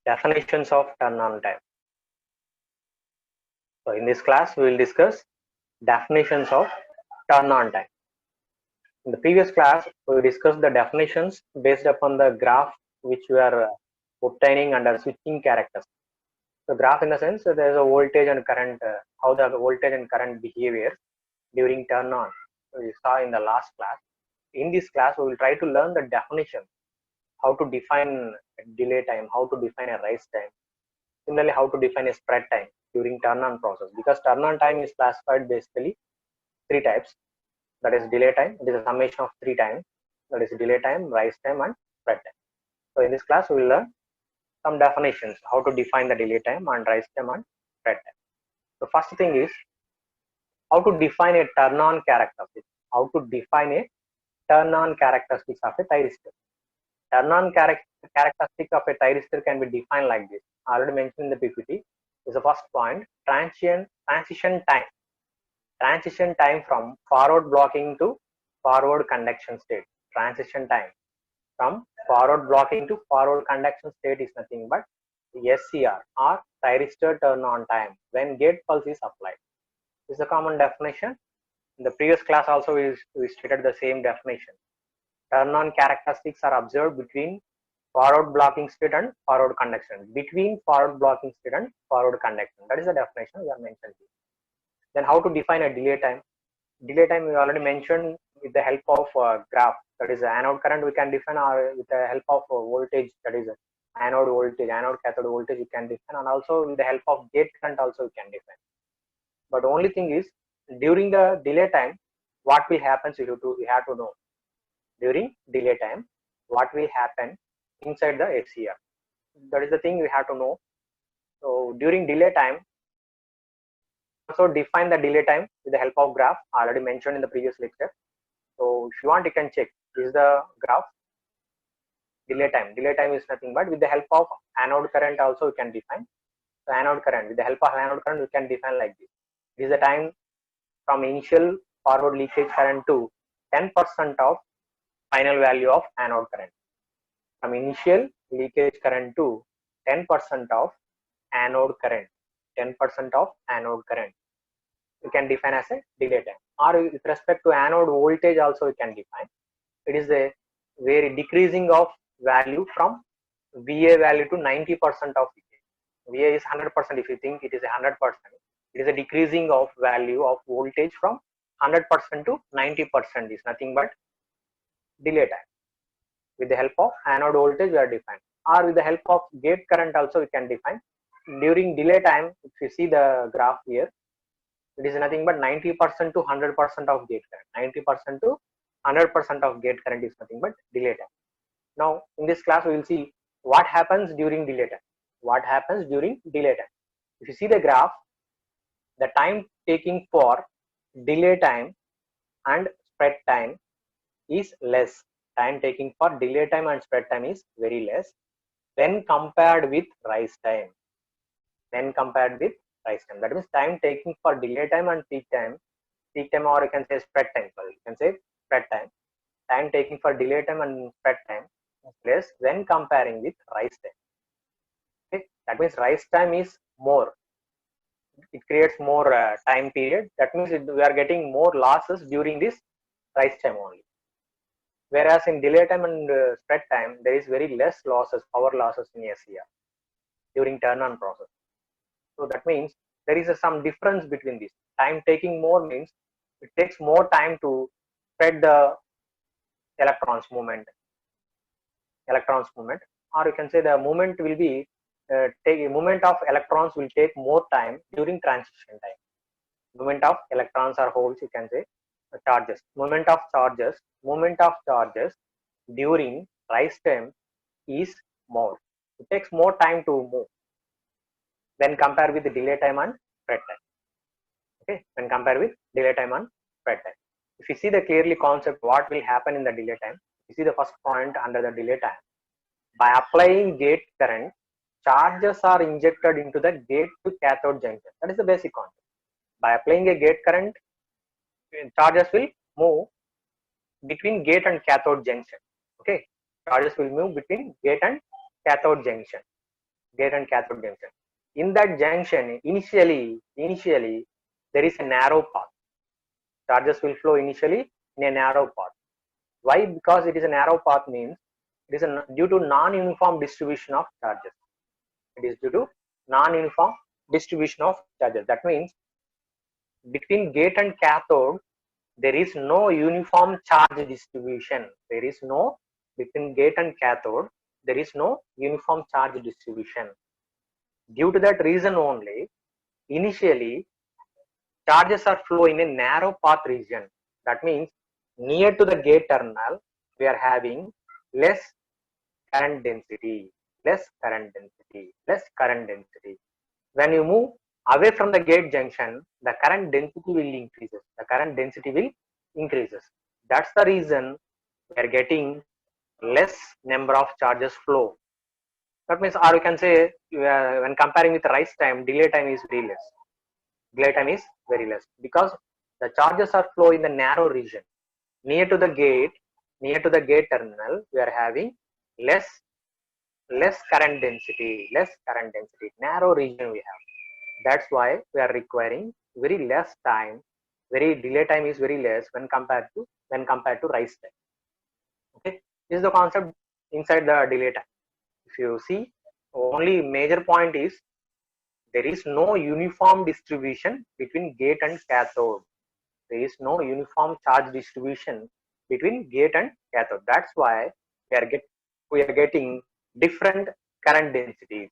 Definitions of turn-on time. So in this class, we will discuss definitions of turn-on time. In the previous class, we discussed the definitions based upon the graph which we are obtaining under switching characters. So graph in the sense that there is a voltage and current, how the voltage and current behavior during turn-on. We saw in the last class. In this class, we will try to learn the definition, how to define delay time, how to define a rise time. Similarly, how to define a spread time during turn-on process, because turn-on time is classified basically three types. That is delay time. It is a summation of three times. That is delay time, rise time, and spread time. So in this class, we will learn some definitions, how to define the delay time and rise time and spread time. The first thing is how to define a turn-on characteristic. How to define a turn-on characteristics of a thyristor. Turn-on characteristic of a thyristor can be defined like this. I already mentioned in the PPT. Is the first point. Transition time. Transition time from forward blocking to forward conduction state. Transition time from forward blocking to forward conduction state is nothing but SCR or thyristor turn-on time when gate pulse is applied. This is a common definition. In the previous class also we stated the same definition. Turn-on characteristics are observed between forward blocking state and forward conduction. Between forward blocking state and forward conduction. That is the definition we have mentioned here. Then how to define a delay time? Delay time we already mentioned with the help of graph. That is anode current we can define, or with the help of voltage, that is anode voltage, anode cathode voltage we can define, and also with the help of gate current also we can define. But the only thing is during the delay time, what will happen? We have to know. During delay time, what will happen inside the SCR? That is the thing we have to know. So during delay time, also define the delay time with the help of graph. I already mentioned in the previous lecture. So if you want, you can check. This is the graph. Delay time. Delay time is nothing but with the help of anode current also we can define. So anode current. With the help of anode current, we can define like this. This is the time from initial forward leakage current to 10% of final value of anode current. From initial leakage current to 10% of anode current. 10% of anode current. We can define as a delay time. Or with respect to anode voltage also we can define. It is a very decreasing of value from VA value to 90% of VA. VA is 100%. If you think it is 100%, it is a decreasing of value of voltage from 100% to 90% is nothing but delay time. With the help of anode voltage we are defined. Or with the help of gate current also we can define. During delay time, if you see the graph here, it is nothing but 90% to 100% of gate current. 90% to 100% of gate current is nothing but delay time. Now, in this class, we will see what happens during delay time. What happens during delay time? If you see the graph, the time taking for delay time and spread time is less. Time taking for delay time and spread time is very less when compared with rise time. When compared with rise time. That means time taking for delay time and peak time, or you can say spread time. Sorry, you can say spread time. Time taking for delay time and spread time is less when comparing with rise time. Okay, that means rise time is more. It creates more time period. That means we are getting more losses during this rise time only. Whereas in delay time and spread time, there is very less losses, power losses in SCR during turn-on process. So that means there is some difference between this. Time taking more means it takes more time to spread the electrons movement, or you can say the movement will be movement of electrons will take more time during transition time. Movement of electrons or holes, you can say charges. Movement of charges during rise time is more. It takes more time to move when compared with the delay time and spread time. Okay, when compared with delay time and spread time. If you see the clearly concept, what will happen in the delay time? You see the first point under the delay time. By applying gate current, charges are injected into the gate to cathode junction. That is the basic concept. By applying a gate current, charges will move between gate and cathode junction. Okay, charges will move between gate and cathode junction. gate and cathode junction. In that junction, initially there is a narrow path. Charges will flow initially in a narrow path. Why? Because it is a narrow path means it is due to non-uniform distribution of charges. It is due to non-uniform distribution of charges. That means between gate and cathode, there is no uniform charge distribution. There is no, between gate and cathode, there is no uniform charge distribution. Due to that reason only, initially charges are flowing in a narrow path region. That means near to the gate terminal, we are having less current density, less current density, less current density. When you move away from the gate junction, the current density will increases. The current density will increases. That's the reason we are getting less number of charges flow. That means, or you can say, when comparing with rise time, delay time is very less. Delay time is very less because the charges are flow in the narrow region. Near to the gate terminal, we are having less current density, narrow region we have. That's why we are requiring very less time. Very delay time is very less when compared to rise time. Okay, this is the concept inside the delay time. If you see, only major point is there is no uniform distribution between gate and cathode. There is no uniform charge distribution between gate and cathode. That's why we are getting different current densities.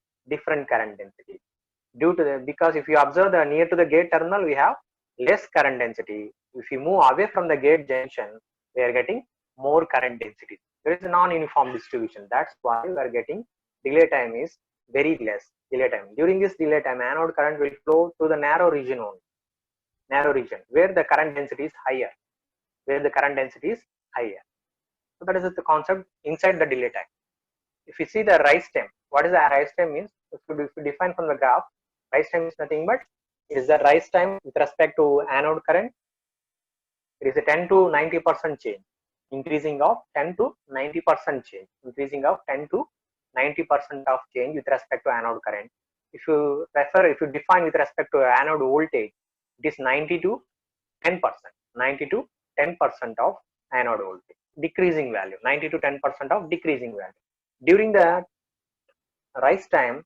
Due to because if you observe the near to the gate terminal, we have less current density. If you move away from the gate junction, we are getting more current density. There is a non-uniform distribution. That's why we are getting delay time is very less. Delay time. During this delay time, anode current will flow to the narrow region only. Narrow region where the current density is higher. So that is the concept inside the delay time. If you see the rise time, what is the rise time means? If you define from the graph, rise time is nothing but is the rise time with respect to anode current. It is a 10 to 90% change, increasing of 10 to 90% change, of change with respect to anode current. If you define with respect to anode voltage, it is 90 to 10%, of anode voltage, decreasing value, 90 to 10% of decreasing value. During the rise time,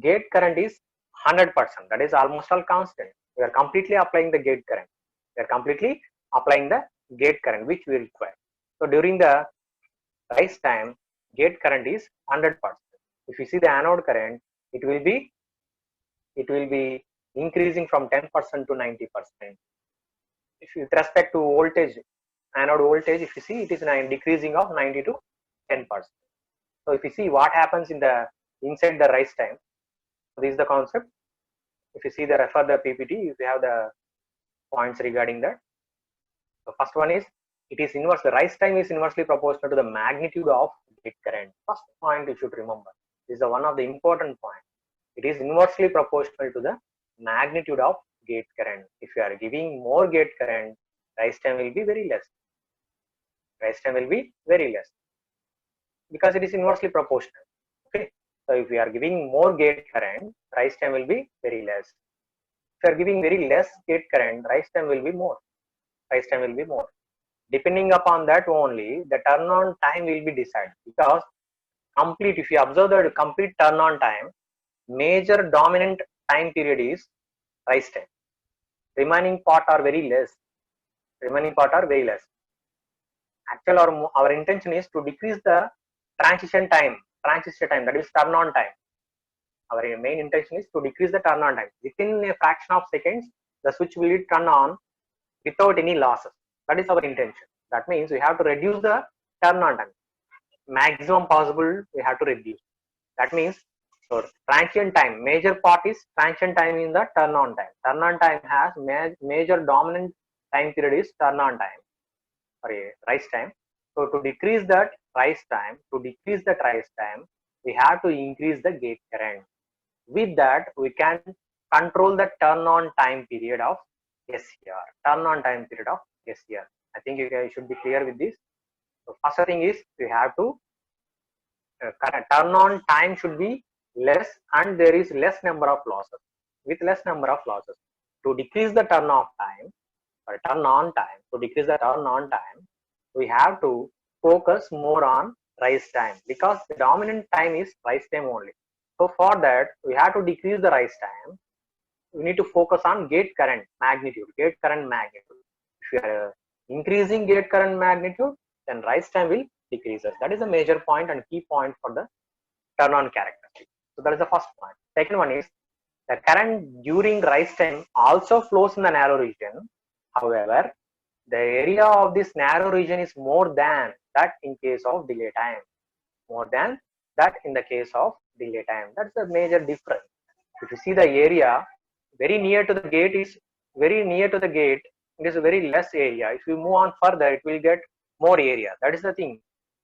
gate current is 100%. That is almost all constant. We are completely applying the gate current. Which we require. So during the rise time, gate current is 100%. If you see the anode current, it will be increasing from 10% to 90%. If with respect to voltage, anode voltage, if you see, it is decreasing of 90 to 10%. So if you see what happens inside the rise time, this is the concept. If you see refer the PPT, if you have the points regarding that. So first one is, it is inverse. The rise time is inversely proportional to the magnitude of gate current. First point you should remember. This is one of the important points. It is inversely proportional to the magnitude of gate current. If you are giving more gate current, rise time will be very less. Because it is inversely proportional. Okay. So if we are giving more gate current, rise time will be very less. If you are giving very less gate current, rise time will be more. Depending upon that only, the turn on time will be decided. Because if you observe the complete turn on time, major dominant time period is rise time. Remaining part are very less. Actually, our intention is to decrease the transistor time, that is turn on time. Our main intention is to decrease the turn on time. Within a fraction of seconds, the switch will turn on without any losses. That is our intention. That means we have to reduce the turn on time. Maximum possible, we have to reduce. That means, so transient time, major part is transient time in the turn on time. Turn on time has major dominant time period is turn on time, rise time. So to decrease that rise time, we have to increase the gate current. With that, we can control the turn on time period of SCR. I think you guys should be clear with this. So first thing is, we have to turn on time should be less, and there is less number of losses. With less number of losses, to decrease the turn off time or turn on time, to decrease the turn on time, we have to focus more on rise time, because the dominant time is rise time only. So for that, we have to decrease the rise time. We need to focus on gate current magnitude. Gate current magnitude. If you are increasing gate current magnitude, then rise time will decreases. That is a major point and key point for the turn on characteristic. So that is the first point. Second one is the current during rise time also flows in the narrow region. However, the area of this narrow region is more than that in case of delay time. More than that in the case of delay time. That's the major difference. If you see the area very near to the gate is very near to the gate, it is a very less area. If you move on further, it will get more area. That is the thing.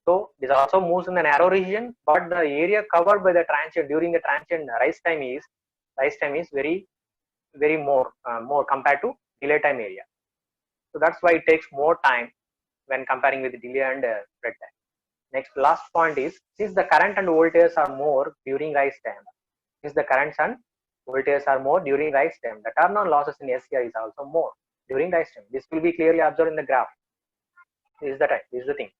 So this also moves in the narrow region, but the area covered by the transient during the transient rise time is very more compared to delay time area. So that's why it takes more time when comparing with delay and spread time. Next, last point is, since the current and voltage are more during rise time, since the currents and voltages are more during rise time, the turn on losses in SCR is also more during rise time. This will be clearly observed in the graph. This is the time. This is the thing.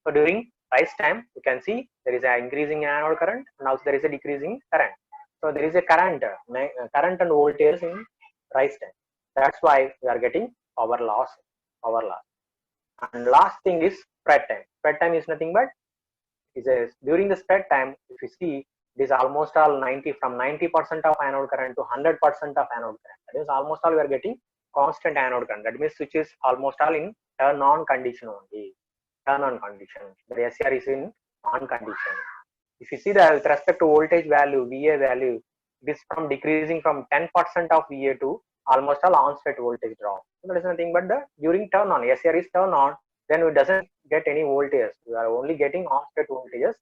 So during rise time, you can see there is an increasing anode current, and also there is a decreasing current. So there is a current and voltage in rise time. That's why we are getting power loss. And last thing is spread time. Spread time is nothing but during the spread time. If you see, it is almost all 90% of anode current to 100% of anode current. That is almost all we are getting constant anode current. That means which is almost all in turn on condition only. Turn on condition. The SCR is in on condition. If you see that with respect to voltage value, VA value, it is from decreasing from 10% of VA to almost all on-state voltage drop. So that is nothing but the during turn on. SCR is turn on, then it doesn't get any voltages. We are only getting on-state voltages,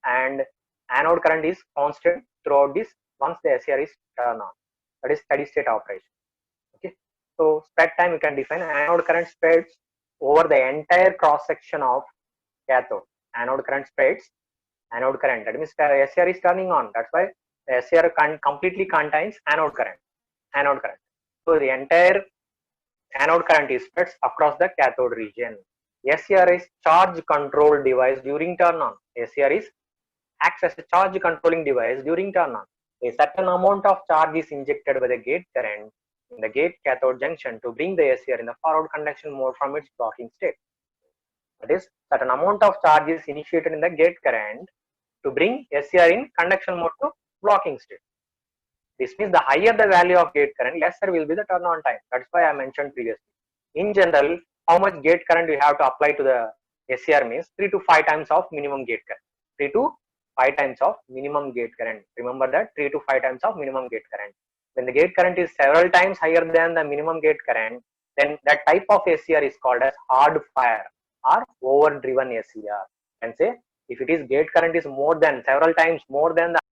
and anode current is constant throughout this once the SCR is turned on. That is steady state operation. Okay. So spread time you can define anode current spreads over the entire cross section of cathode. Anode current spreads anode current. That means the SCR is turning on. That's why the SCR completely contains anode current. Anode current. So the entire anode current is spreads across the cathode region. SCR is charge control device during turn on. SCR is acts as a charge controlling device during turn on. A certain amount of charge is injected by the gate current in the gate cathode junction to bring the SCR in the forward conduction mode from its blocking state. That is, certain amount of charge is initiated in the gate current to bring SCR in conduction mode to blocking state. This means the higher the value of gate current, lesser will be the turn on time. That's why I mentioned previously. In general, how much gate current you have to apply to the SCR means 3 to 5 times of minimum gate current. 3 to 5 times of minimum gate current. Remember that, 3 to 5 times of minimum gate current. When the gate current is several times higher than the minimum gate current, then that type of SCR is called as hard fire or overdriven SCR. And say if it is gate current is more than several times more than the